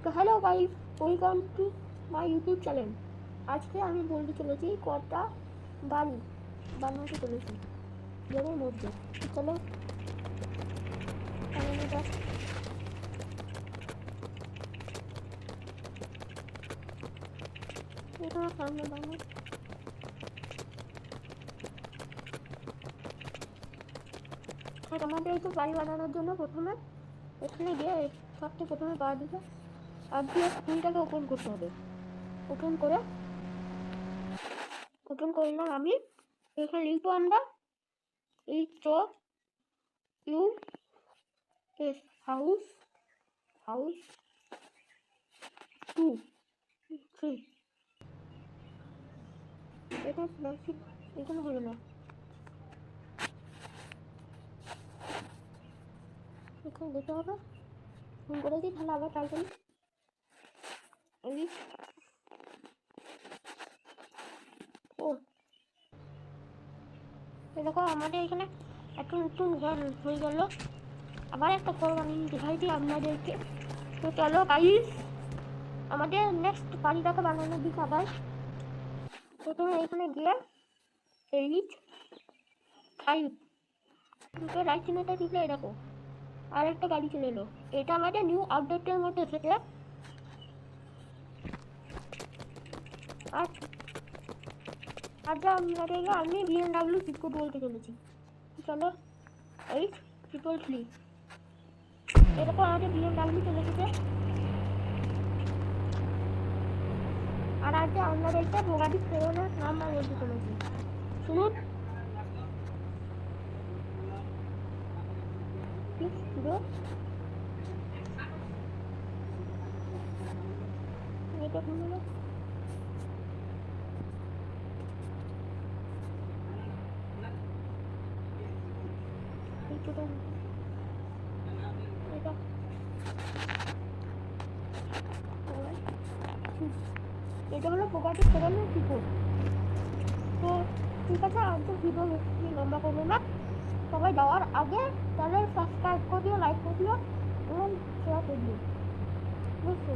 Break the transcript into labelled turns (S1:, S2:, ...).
S1: তো hello guys, welcome to my YouTube channel. আজকে আমি বলতে চলেছি কটা বাড়ি বানাতে চলেছি গেমের মধ্যে। তো চলো বানানো যাক। এটা সামনে বানানো। আর আমাদের একটু বাড়ি বানানোর জন্য প্রথমে এখানে গিয়ে সবচেয়ে প্রথমে বাড়ি দিতে আর দিয়ে স্ক্রিনটাকে ওপেন করতে হবে। ওপেন করলাম আমি। এখানে লিখবো আমরা ইউ এস হাউস হাউস 2 3। এটা প্লাস্টিক এখানে হলো না, এখানে দিতে হবে। ফোন করে দিই, তাহলে আবার ট্রাই করি। ও দেখো আমাদের এখানে একটা নতুন ঘর হয়ে গেল। আবার একটা ঘর বানিয়ে দেখাই দিই আপনাদেরকে। তো চলো গাইস, আমাদের নেক্সট বাড়িটাকে বানানোর দিক আবার প্রথমে এখানে গিয়ে 8 5 দুটো রাইট চিহ্নটা টিপলে এরকম আর একটা গাড়ি চলে এলো। এটা আমাদের নিউ আপডেটের মধ্যে এসেছে। আর আজ আপনাদেরকে আমি BMW সিকিউর বলতে চলেছি। চলো 8 3 এরকম আমাদের BMW চলে এসেছে। আর আজকে আপনাদেরকে ভোগাটি ফেরোনোর নাম্বার বলতে চলেছি, শুনুন। 6 0 এটা হলো এটা এটা হলো ভোগাটি ফেরোনোর টিকিট। তো ঠিক আছে, আজকে ভিডিও বেশি লম্বা করবো না। সবাই যাওয়ার আগে চ্যানেল সাবস্ক্রাইব করে দিও, লাইক করে দিও এবং শেয়ার করে দিও, বুঝছো?